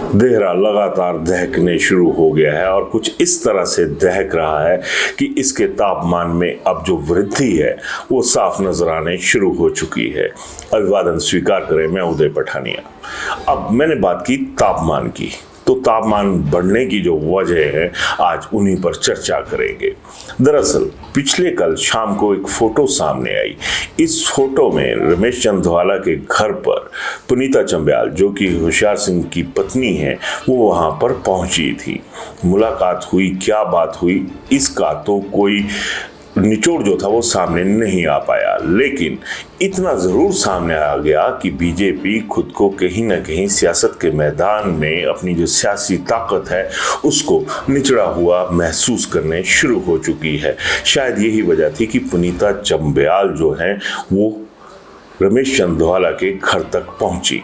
देहरा लगातार दहकने शुरू हो गया है और कुछ इस तरह से दहक रहा है कि इसके तापमान में अब जो वृद्धि है वो साफ नजर आने शुरू हो चुकी है। अभिवादन स्वीकार करें, मैं उदय पठानिया। अब मैंने बात की तापमान की, तो तापमान बढ़ने की जो वजह है आज उन्हीं पर चर्चा करेंगे। दरअसल पिछले कल शाम को एक फोटो सामने आई। इस फोटो में रमेश चंदवाला के घर पर पुनीता चंब्याल, जो कि होशियार सिंह की पत्नी है, वो वहां पर पहुंची थी। मुलाकात हुई, क्या बात हुई, इसका तो कोई निचोड़ जो था वो सामने नहीं आ पाया, लेकिन इतना जरूर सामने आ गया कि बीजेपी खुद को कहीं ना कहीं सियासत के मैदान में अपनी जो सियासी ताकत है उसको निचड़ा हुआ महसूस करने शुरू हो चुकी है। शायद यही वजह थी कि पुनीता चंब्याल जो है वो रमेश चंदवाला के घर तक पहुंची,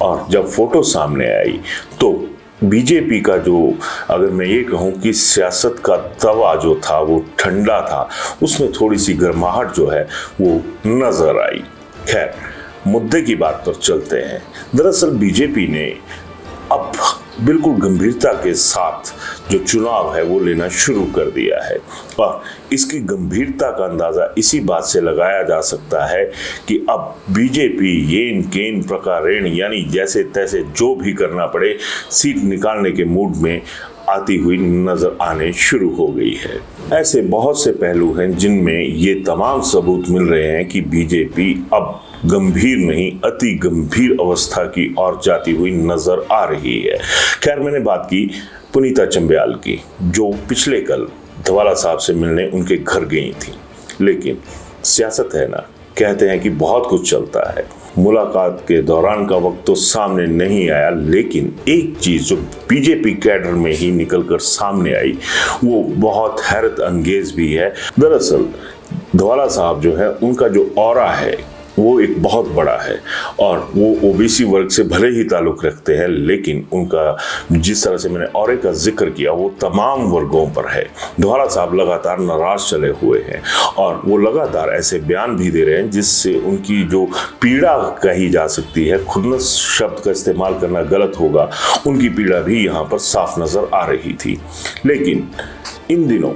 और जब फोटो सामने आई तो बीजेपी का जो, अगर मैं ये कहूँ कि सियासत का तवा जो था वो ठंडा था, उसमें थोड़ी सी गर्माहट जो है वो नजर आई। खैर, मुद्दे की बात पर चलते हैं। दरअसल बीजेपी ने अब बिल्कुल गंभीरता के साथ जो चुनाव है वो लेना शुरू कर दिया है, और इसकी गंभीरता का अंदाजा इसी बात से लगाया जा सकता है कि अब बीजेपी येन केन प्रकारेण, यानी जैसे तैसे जो भी करना पड़े, सीट निकालने के मूड में आती हुई नजर आने शुरू हो गई है। ऐसे बहुत से पहलू हैं जिनमें ये तमाम सबूत मिल रहे हैं कि बीजेपी अब गंभीर नहीं, अति गंभीर अवस्था की ओर जाती हुई नजर आ रही है। खैर, मैंने बात की पुनीता चंब्याल की, जो पिछले कल धवाला साहब से मिलने उनके घर गई थी। लेकिन सियासत है ना, कहते हैं कि बहुत कुछ चलता है। मुलाकात के दौरान का वक्त तो सामने नहीं आया, लेकिन एक चीज जो बीजेपी कैडर में ही निकलकर सामने आई वो बहुत हैरत अंगेज भी है। दरअसल धवाला साहब जो है, उनका जो ऑरा है वो एक बहुत बड़ा है, और वो ओबीसी वर्ग से भले ही ताल्लुक रखते हैं, लेकिन उनका जिस तरह से मैंने ऑरे का जिक्र किया वो तमाम वर्गों पर है। धवाला साहब लगातार नाराज चले हुए हैं, और वो लगातार ऐसे बयान भी दे रहे हैं जिससे उनकी जो पीड़ा कही जा सकती है, खुन्नस शब्द का इस्तेमाल करना गलत होगा, उनकी पीड़ा भी यहाँ पर साफ नजर आ रही थी। लेकिन इन दिनों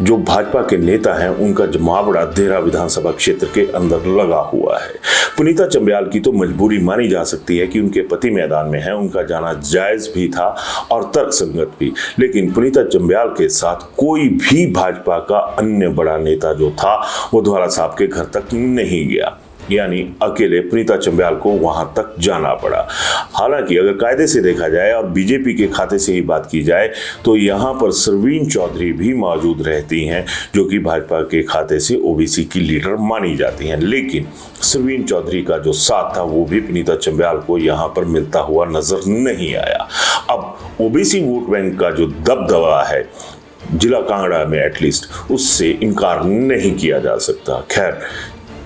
जो भाजपा के नेता हैं उनका जमावड़ा देहरा विधानसभा क्षेत्र के अंदर लगा हुआ है। पुनीता चंब्याल की तो मजबूरी मानी जा सकती है कि उनके पति मैदान में है, उनका जाना जायज भी था और तर्कसंगत भी, लेकिन पुनीता चंब्याल के साथ कोई भी भाजपा का अन्य बड़ा नेता जो था वो धवाला साहब के घर तक नहीं गया, यानी अकेले पुनीता चंब्याल को वहां तक जाना पड़ा। हालांकि अगर कायदे से देखा जाए और बीजेपी के खाते से ही बात की जाए तो यहां पर सरवीन चौधरी भी मौजूद रहती हैं, जो कि भाजपा के खाते से ओबीसी की लीडर मानी जाती हैं, लेकिन सरवीन चौधरी का जो साथ था वो भी पुनीता चंब्याल को यहां पर मिलता हुआ नजर नहीं आया। अब ओबीसी वोट बैंक का जो दबदबा है जिला कांगड़ा में, एटलीस्ट उससे इनकार नहीं किया जा सकता। खैर,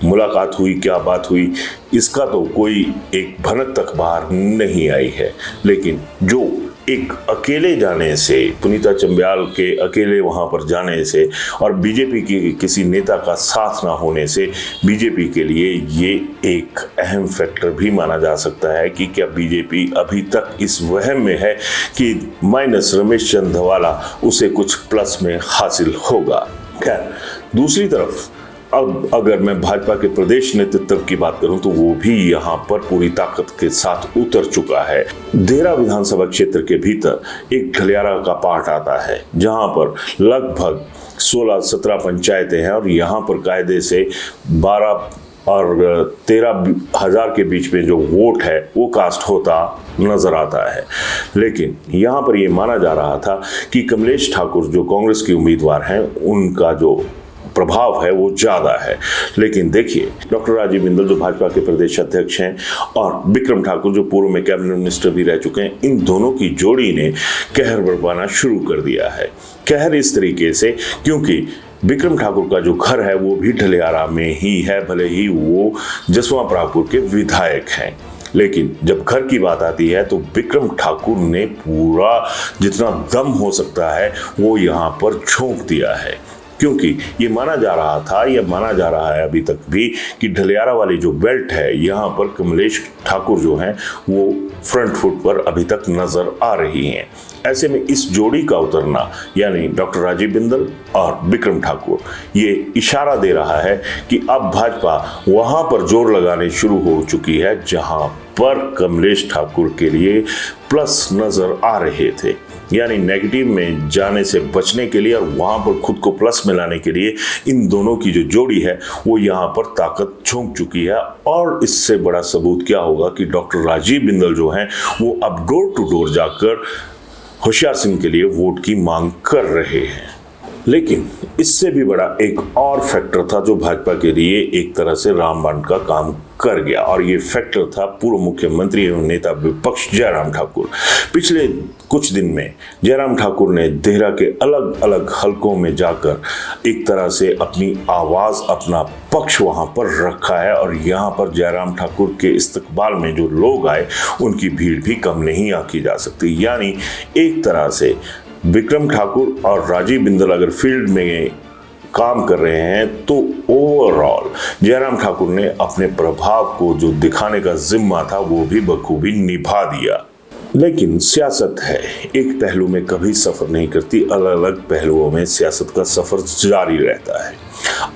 मुलाकात हुई, क्या बात हुई, इसका तो कोई एक भनक तक बाहर नहीं आई है, लेकिन जो एक अकेले जाने से, पुनीता चंब्याल के अकेले वहां पर जाने से और बीजेपी के किसी नेता का साथ ना होने से बीजेपी के लिए ये एक अहम फैक्टर भी माना जा सकता है कि क्या बीजेपी अभी तक इस वहम में है कि माइनस रमेश चंदवाला उसे कुछ प्लस में हासिल होगा। खैर, दूसरी तरफ अब अगर मैं भाजपा के प्रदेश नेतृत्व की बात करूं तो वो भी यहां पर पूरी ताकत के साथ उतर चुका है। देहरा विधानसभा क्षेत्र के भीतर एक गलियारा का पार्ट आता है, जहां पर लगभग 16-17 पंचायतें हैं, और यहां पर कायदे से 12 और 13 हजार के बीच में जो वोट है वो कास्ट होता नजर आता है। लेकिन यहाँ पर ये माना जा रहा था कि कमलेश ठाकुर जो कांग्रेस के उम्मीदवार हैं उनका जो प्रभाव है वो ज्यादा है, लेकिन देखिए डॉक्टर राजीव बिंदल जो भाजपा के प्रदेश अध्यक्ष हैं और विक्रम ठाकुर जो पूर्व में कैबिनेट मिनिस्टर भी रह चुके हैं, इन दोनों की जोड़ी ने कहर बरपाना शुरू कर दिया है। कहर इस तरीके से क्योंकि विक्रम ठाकुर का जो घर है वो भी ढलियारा में ही है, भले ही वो जसवां परागपुर के विधायक हैं, लेकिन जब घर की बात आती है तो विक्रम ठाकुर ने पूरा जितना दम हो सकता है वो यहाँ पर झोंक दिया है। क्योंकि ये माना जा रहा था, या माना जा रहा है अभी तक भी, कि ढलियारा वाली जो बेल्ट है यहाँ पर कमलेश ठाकुर जो हैं वो फ्रंट फुट पर अभी तक नजर आ रही हैं। ऐसे में इस जोड़ी का उतरना, यानी डॉक्टर राजीव बिंदल और विक्रम ठाकुर, ये इशारा दे रहा है कि अब भाजपा वहां पर जोर लगाने शुरू हो चुकी है जहां पर कमलेश ठाकुर के लिए प्लस नजर आ रहे थे। यानी नेगेटिव में जाने से बचने के लिए और वहां पर खुद को प्लस में लाने के लिए इन दोनों की जो जोड़ी है वो यहाँ पर ताकत झोंक चुकी है। और इससे बड़ा सबूत क्या होगा कि डॉक्टर राजीव बिंदल जो हैं वो अब डोर टू डोर जाकर होशियार सिंह के लिए वोट की मांग कर रहे हैं। लेकिन इससे भी बड़ा एक और फैक्टर था जो भाजपा के लिए एक तरह से रामबाण का काम कर गया, और ये फैक्टर था पूर्व मुख्यमंत्री एवं नेता विपक्ष जयराम ठाकुर। पिछले कुछ दिन में जयराम ठाकुर ने देहरा के अलग अलग हलकों में जाकर एक तरह से अपनी आवाज, अपना पक्ष वहां पर रखा है, और यहाँ पर जयराम ठाकुर के इस्तकबाल में जो लोग आए उनकी भीड़ भी कम नहीं आंकी जा सकती। यानी एक तरह से विक्रम ठाकुर और राजीव बिंदल अगर फील्ड में काम कर रहे हैं तो ओवरऑल जयराम ठाकुर ने अपने प्रभाव को जो दिखाने का जिम्मा था वो भी बखूबी निभा दिया। लेकिन सियासत है, एक पहलू में कभी सफर नहीं करती, अलग अलग पहलुओं में सियासत का सफर जारी रहता है।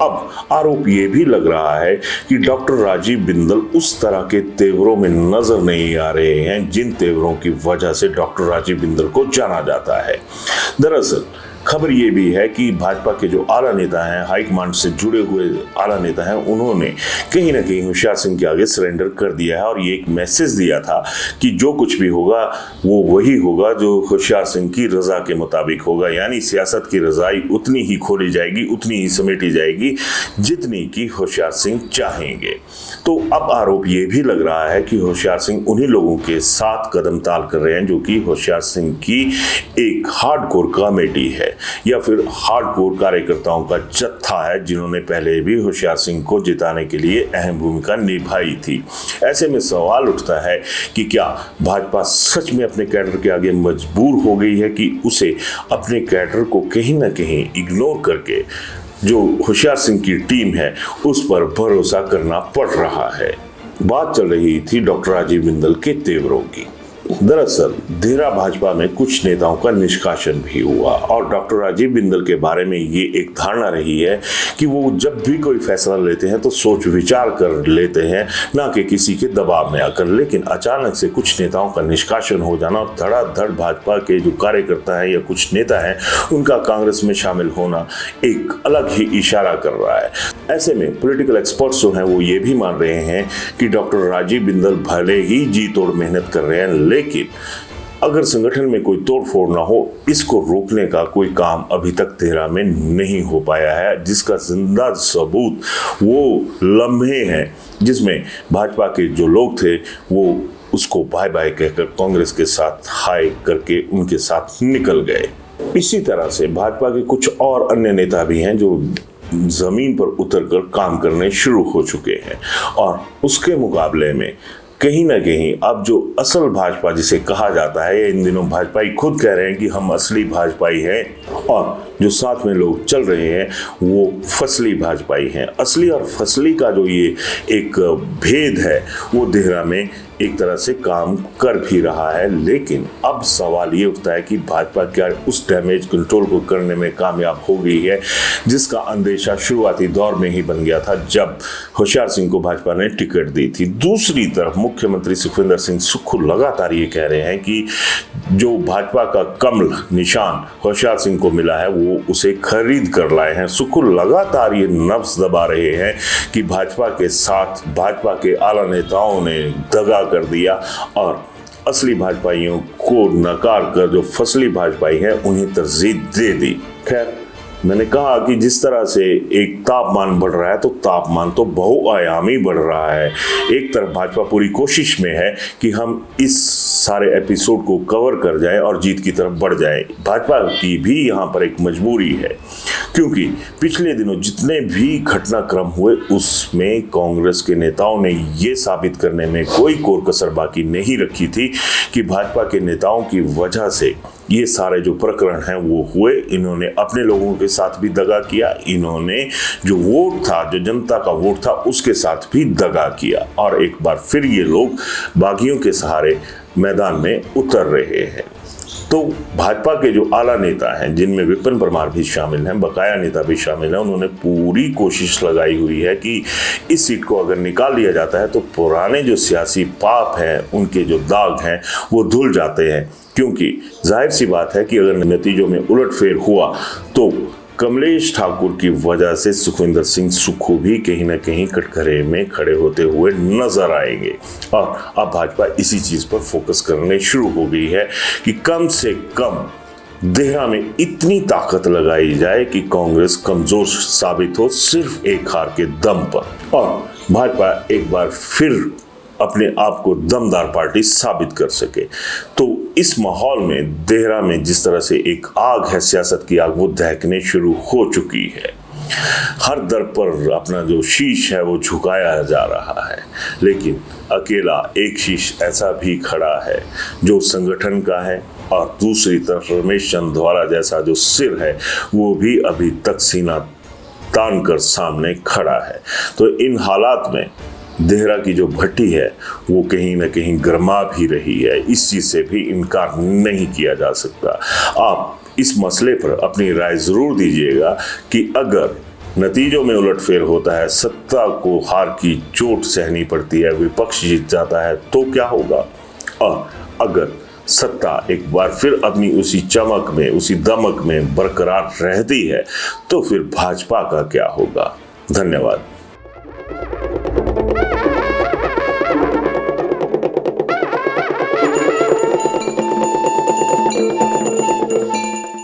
अब आरोप ये भी लग रहा है कि डॉक्टर राजीव बिंदल उस तरह के तेवरों में नजर नहीं आ रहे हैं जिन तेवरों की वजह से डॉक्टर राजीव बिंदल को जाना जाता है। दरअसल खबर ये भी है कि भाजपा के जो आला नेता हैं, हाईकमांड से जुड़े हुए आला नेता हैं, उन्होंने कहीं ना कहीं होशियार सिंह के आगे सरेंडर कर दिया है और ये एक मैसेज दिया था कि जो कुछ भी होगा वो वही होगा जो होशियार सिंह की रजा के मुताबिक होगा। यानी सियासत की रजाई उतनी ही खोली जाएगी, उतनी ही समेटी जाएगी जितनी की होशियार सिंह चाहेंगे। तो अब आरोप ये भी लग रहा है कि होशियार सिंह उन्हीं लोगों के साथ कदम ताल कर रहे हैं जो कि होशियार सिंह की एक हार्डकोर कमेटी है या फिर हार्डकोर कार्यकर्ताओं का जत्था है, जिन्होंने पहले भी होशियार सिंह को जिताने के लिए अहम भूमिका निभाई थी। ऐसे में सवाल उठता है कि क्या भाजपा सच में अपने कैडर के आगे मजबूर हो गई है कि उसे अपने कैडर को कहीं ना कहीं इग्नोर करके जो होशियार सिंह की टीम है उस पर भरोसा करना पड़ रहा है। बात चल रही थी डॉक्टर राजीव बिंदल के तेवरों की। दरअसल देहरा भाजपा में कुछ नेताओं का निष्कासन भी हुआ और डॉक्टर राजीव बिंदल के बारे में ये एक धारणा रही है कि वो जब भी कोई फैसला लेते हैं तो सोच विचार कर लेते हैं, ना कि किसी के दबाव में आकर। लेकिन अचानक से कुछ नेताओं का निष्कासन हो जाना और धड़ाधड़ भाजपा के जो कार्यकर्ता हैं या कुछ नेता हैं उनका कांग्रेस में शामिल होना एक अलग ही इशारा कर रहा है। ऐसे में पॉलिटिकल एक्सपर्ट्स जो हैं वो ये भी मान रहे हैं कि डॉक्टर राजीव बिंदल भले ही जी तोड़ मेहनत कर रहे हैं, लेकिन अगर संगठन में कोई तोड़फोड़ ना हो, इसको रोकने का कोई काम अभी तक देहरा में नहीं हो पाया है, जिसका जिंदा सबूत वो लम्हे हैं जिसमें भाजपा के जो लोग थे वो उसको बाय बाय कहकर कांग्रेस के साथ हाय करके उनके साथ निकल गए। इसी तरह से भाजपा के कुछ और अन्य नेता भी हैं जो जमीन पर उतरकर काम करने शुरू हो चुके हैं और उसके मुकाबले में कहीं ना कहीं अब जो असल भाजपा जिसे कहा जाता है, इन दिनों भाजपाई खुद कह रहे हैं कि हम असली भाजपाई हैं, और जो साथ में लोग चल रहे हैं वो फसली भाजपाई हैं। असली और फसली का जो ये एक भेद है वो देहरा में एक तरह से काम कर भी रहा है। लेकिन अब सवाल ये उठता है कि भाजपा क्या उस डैमेज कंट्रोल को करने में कामयाब हो गई है जिसका अंदेशा शुरुआती दौर में ही बन गया था जब होशियार सिंह को भाजपा ने टिकट दी थी। दूसरी तरफ मुख्यमंत्री सुखविंदर सिंह सुक्खू लगातार ये कह रहे हैं कि जो भाजपा का कमल निशान होशियार सिंह को मिला है वो उसे खरीद कर लाए हैं। सुक्खू लगातार ये नब्ज दबा रहे हैं कि भाजपा के साथ भाजपा के आला नेताओं ने दगा कर दिया और असली भाजपाइयों को नकार कर जो फसली भाजपाई है उन्हें तरजीह दे दी। खैर, मैंने कहा कि जिस तरह से एक तापमान बढ़ रहा है तो तापमान तो बहुआयामी बढ़ रहा है। एक तरफ भाजपा पूरी कोशिश में है कि हम इस सारे एपिसोड को कवर कर जाएं और जीत की तरफ बढ़ जाएं। भाजपा की भी यहाँ पर एक मजबूरी है क्योंकि पिछले दिनों जितने भी घटनाक्रम हुए उसमें कांग्रेस के नेताओं ने ये साबित करने में कोई कोर कसर बाकी नहीं रखी थी कि भाजपा के नेताओं की वजह से ये सारे जो प्रकरण हैं वो हुए। इन्होंने अपने लोगों के साथ भी दगा किया, इन्होंने जो वोट था, जो जनता का वोट था, उसके साथ भी दगा किया और एक बार फिर ये लोग बागियों के सहारे मैदान में उतर रहे हैं। तो भाजपा के जो आला नेता हैं, जिनमें विपिन परमार भी शामिल हैं, बकाया नेता भी शामिल हैं, उन्होंने पूरी कोशिश लगाई हुई है कि इस सीट को अगर निकाल लिया जाता है तो पुराने जो सियासी पाप हैं, उनके जो दाग हैं वो धुल जाते हैं। क्योंकि जाहिर सी बात है कि अगर नतीजों में उलटफेर हुआ तो कमलेश ठाकुर की वजह से सुखविंदर सिंह सुक्खू भी कहीं ना कहीं कटघरे में खड़े होते हुए नजर आएंगे। और अब भाजपा इसी चीज पर फोकस करने शुरू हो गई है कि कम से कम देहरा में इतनी ताकत लगाई जाए कि कांग्रेस कमजोर साबित हो सिर्फ एक हार के दम पर, और भाजपा एक बार फिर अपने आप को दमदार पार्टी साबित कर सके। तो इस माहौल में देहरा में जिस तरह से एक आग है, सियासत की आग, वो दहकने शुरू हो चुकी है। हर दर पर अपना जो शीश है वो झुकाया जा रहा है, लेकिन अकेला एक शीश ऐसा भी खड़ा है जो संगठन का है, और दूसरी तरफ रमेश चंद्वारा जैसा जो सिर है वो भी अभी तक सीना तान कर सामने खड़ा है। तो इन हालात में देहरा की जो भट्टी है वो कहीं ना कहीं गर्मा भी रही है। इस चीज़ से भी इनकार नहीं किया जा सकता। आप इस मसले पर अपनी राय ज़रूर दीजिएगा कि अगर नतीजों में उलटफेर होता है, सत्ता को हार की चोट सहनी पड़ती है, विपक्ष जीत जाता है, तो क्या होगा? और अगर सत्ता एक बार फिर अपनी उसी चमक में, उसी दमक में बरकरार रहती है, तो फिर भाजपा का क्या होगा? धन्यवाद।